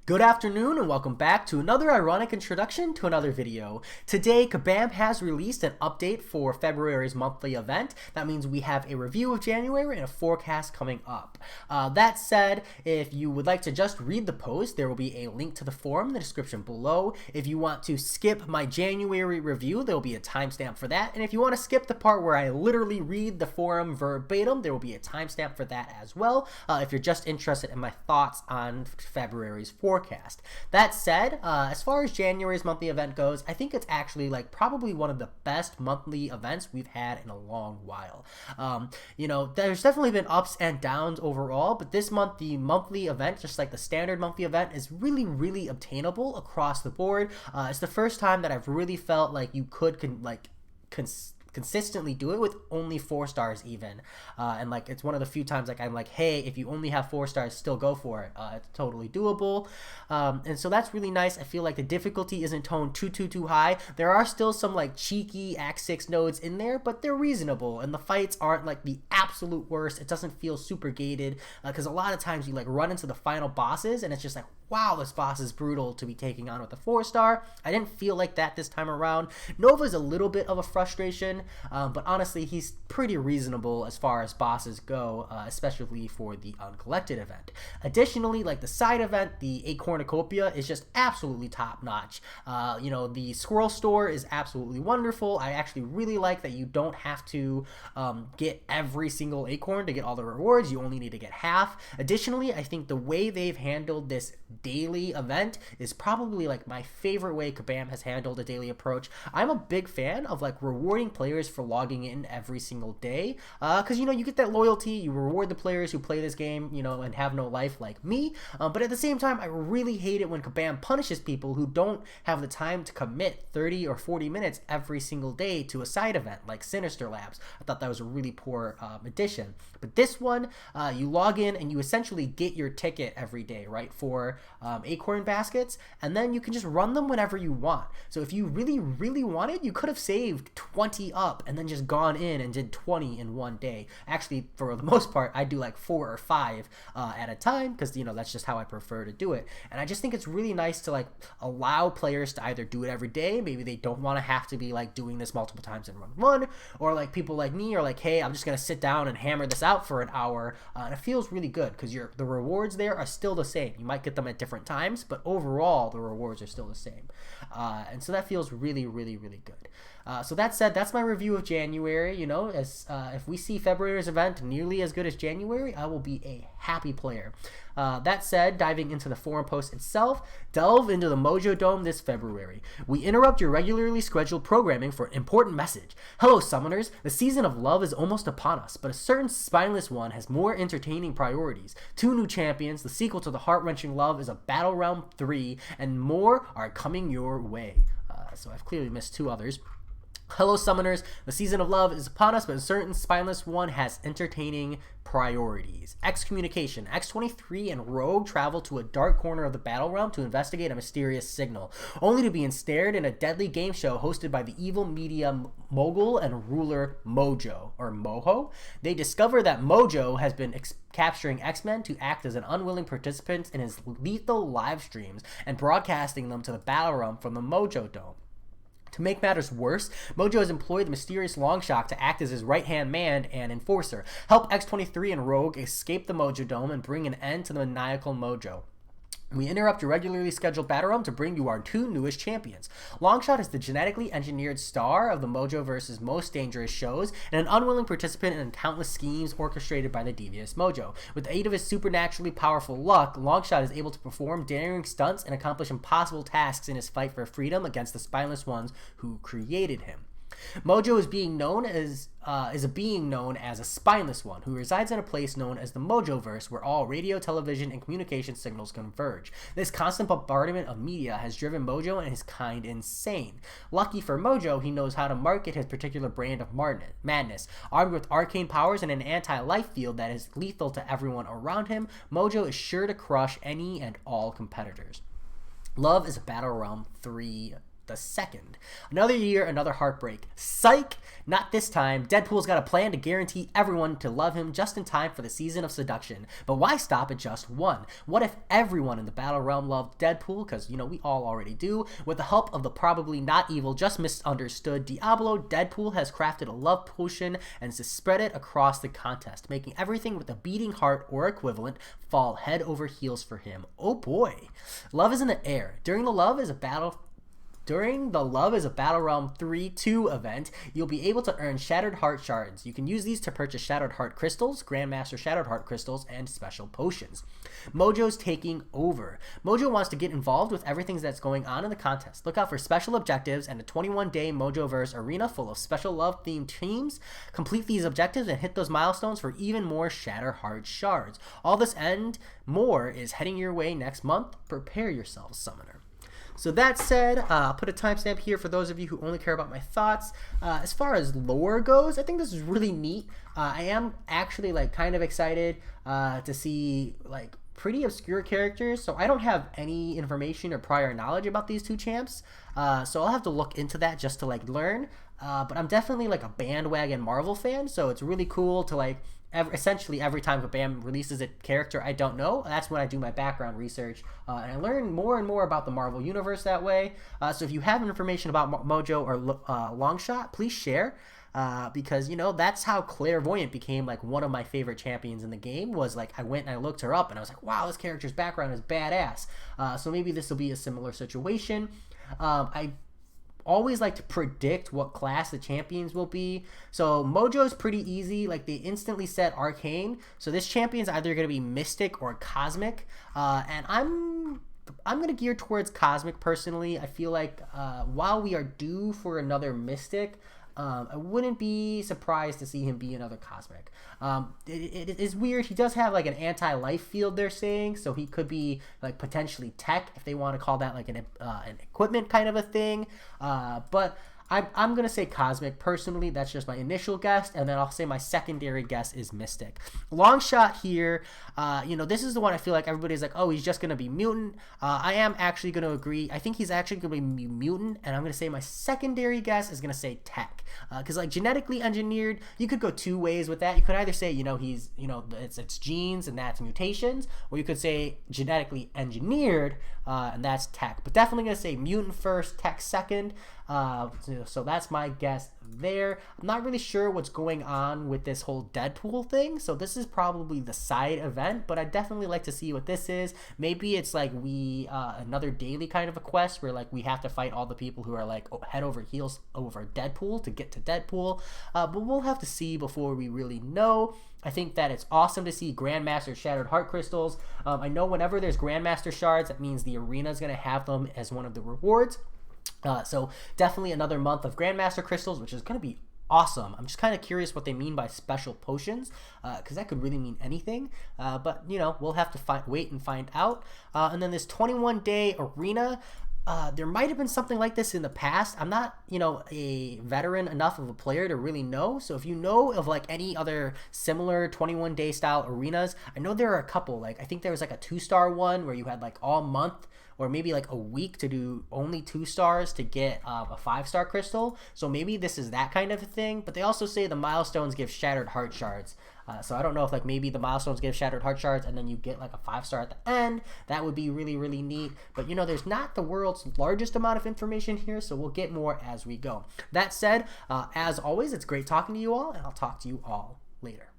Good afternoon and welcome back to another ironic introduction to another video. Today, Kabam has released an update for February's monthly event. That means we have a review of January and a forecast coming up. That said, if you would like to just read the post, there will be a link to the forum in the description below. If you want to skip my January review, there will be a timestamp for that. And if you want to skip the part where I literally read the forum verbatim, there will be a timestamp for that as well, if you're just interested in my thoughts on February's forecast. That said, as far as January's monthly event goes, I think it's actually probably one of the best monthly events we've had in a long while. There's definitely been ups and downs overall, but this month the monthly event, just like the standard monthly event, is really obtainable across the board. It's the first time that I've really felt like you could consistently do it with only 4 stars even, and it's one of the few times I'm like, hey, if you only have 4 stars, still go for it. It's totally doable, and so that's really nice. I feel like the difficulty isn't toned too high. There are still some cheeky Act 6 nodes in there, but they're reasonable, and the fights aren't the absolute worst. It doesn't feel super gated, because a lot of times you run into the final bosses and it's just wow, this boss is brutal to be taking on with a 4-star. I didn't feel like that this time around. Nova's a little bit of a frustration, but honestly, he's pretty reasonable as far as bosses go, especially for the Uncollected event. Additionally, the side event, the Acornucopia, is just absolutely top-notch. The Squirrel Store is absolutely wonderful. I actually really like that you don't have to get every single acorn to get all the rewards. You only need to get half. Additionally, I think the way they've handled this daily event is probably my favorite way Kabam has handled a daily approach. I'm a big fan of rewarding players for logging in every single day, because you get that loyalty. You reward the players who play this game and have no life like me, but at the same time I really hate it when Kabam punishes people who don't have the time to commit 30 or 40 minutes every single day to a side event like Sinister Labs. I thought that was a really poor addition, but this one, you log in and you essentially get your ticket every day, right, for acorn baskets, and then you can just run them whenever you want. So if you really wanted, you could have saved 20 up and then just gone in and did 20 in one day. Actually, for the most part, I do 4 or 5 at a time, because that's just how I prefer to do it. And I just think it's really nice to allow players to either do it every day. Maybe they don't want to have to be doing this multiple times in run 1, or people like me are hey, I'm just gonna sit down and hammer this out for an hour, and it feels really good because the rewards there are still the same. You might get them at different times, but overall the rewards are still the same, and so that feels really good. So that said, that's my review of January. If we see February's event nearly as good as January, I will be a happy player. That said, diving into the forum post itself, delve into the Mojo Dome this February. We interrupt your regularly scheduled programming for an important message. Hello, summoners. The season of love is almost upon us, but a certain spineless one has more entertaining priorities. 2 new champions, the sequel to the heart-wrenching Love is a Battle Realm 3, and more are coming your way. So I've clearly missed 2 others. Hello, summoners. The season of love is upon us, but a certain spineless one has entertaining priorities. Excommunication. X-23 and Rogue travel to a dark corner of the battle realm to investigate a mysterious signal, only to be ensnared in a deadly game show hosted by the evil media mogul and ruler Mojo, or Moho. They discover that Mojo has been capturing X-Men to act as an unwilling participant in his lethal live streams and broadcasting them to the battle realm from the Mojo Dome. To make matters worse, Mojo has employed the mysterious Longshot to act as his right-hand man and enforcer, help X-23 and Rogue escape the Mojo Dome and bring an end to the maniacal Mojo. We interrupt your regularly scheduled battle realm to bring you our 2 newest champions. Longshot is the genetically engineered star of the Mojoverse's most dangerous shows and an unwilling participant in countless schemes orchestrated by the devious Mojo. With the aid of his supernaturally powerful luck, Longshot is able to perform daring stunts and accomplish impossible tasks in his fight for freedom against the spineless ones who created him. Mojo is a being known as a spineless one who resides in a place known as the Mojoverse, where all radio, television, and communication signals converge. This constant bombardment of media has driven Mojo and his kind insane. Lucky for Mojo, he knows how to market his particular brand of madness. Armed with arcane powers and an anti-life field that is lethal to everyone around him, Mojo is sure to crush any and all competitors. Love is a Battle Realm 3 II. Another year, another heartbreak. Psych! Not this time. Deadpool's got a plan to guarantee everyone to love him just in time for the season of seduction. But why stop at just one? What if everyone in the Battle Realm loved Deadpool? Because, we all already do. With the help of the probably not evil, just misunderstood Diablo, Deadpool has crafted a love potion and to spread it across the contest, making everything with a beating heart or equivalent fall head over heels for him. Oh boy. Love is in the air. During the Love is a Battle Realm 3-2 event, you'll be able to earn Shattered Heart Shards. You can use these to purchase Shattered Heart Crystals, Grandmaster Shattered Heart Crystals, and special potions. Mojo's taking over. Mojo wants to get involved with everything that's going on in the contest. Look out for special objectives and a 21-day Mojoverse arena full of special love-themed teams. Complete these objectives and hit those milestones for even more Shattered Heart Shards. All this and more is heading your way next month. Prepare yourselves, Summoner. So that said, I'll put a timestamp here for those of you who only care about my thoughts. As far as lore goes, I think this is really neat. I am actually kind of excited to see pretty obscure characters. So I don't have any information or prior knowledge about these two champs. So I'll have to look into that just to learn. But I'm definitely a bandwagon Marvel fan. So it's really cool to essentially every time Kabam releases a character I don't know, that's when I do my background research, and I learn more and more about the Marvel Universe that way. So if you have information about Mojo or Longshot, please share, because that's how Clairvoyant became one of my favorite champions in the game. Was I went and I looked her up and I was like, wow, this character's background is badass. So maybe this will be a similar situation. I always like to predict what class the champions will be. So Mojo's pretty easy. They instantly said Arcane. So this champion's either going to be Mystic or Cosmic. And I'm going to gear towards Cosmic personally. I feel while we are due for another Mystic, I wouldn't be surprised to see him be another Cosmic. It is weird. He does have an anti-life field, they're saying, so he could be potentially tech, if they want to call that an equipment kind of a thing. But I'm going to say Cosmic personally. That's just my initial guess, and then I'll say my secondary guess is Mystic. Long shot here, this is the one I feel everybody's oh, he's just going to be Mutant. I am actually going to agree. I think he's actually going to be Mutant, and I'm going to say my secondary guess is going to say Tech. Because genetically engineered, you could go two ways with that. You could either say, he's, it's genes and that's mutations, or you could say genetically engineered, and that's Tech. But definitely going to say Mutant first, Tech second. So that's my guess there. I'm not really sure what's going on with this whole Deadpool thing, so this is probably the side event, but I'd definitely like to see what this is. Maybe it's another daily kind of a quest where we have to fight all the people who are head over heels over Deadpool to get to Deadpool, but we'll have to see before we really know. I think that it's awesome to see Grandmaster Shattered Heart Crystals. I know whenever there's Grandmaster Shards, that means the arena is going to have them as one of the rewards. So definitely another month of Grandmaster Crystals, which is going to be awesome. I'm just kind of curious what they mean by special potions, because that could really mean anything. But, we'll have to wait and find out. And then this 21-day arena, there might have been something like this in the past. I'm not, a veteran enough of a player to really know. So if you know of any other similar 21-day style arenas, I know there are a couple. I think there was a 2-star one where you had all month, or maybe a week to do only 2 stars to get a 5-star crystal. So maybe this is that kind of a thing. But they also say the milestones give Shattered Heart Shards. So I don't know if maybe the milestones give Shattered Heart Shards and then you get a 5-star at the end. That would be really, really neat. But there's not the world's largest amount of information here, so we'll get more as we go. That said, as always, it's great talking to you all, and I'll talk to you all later.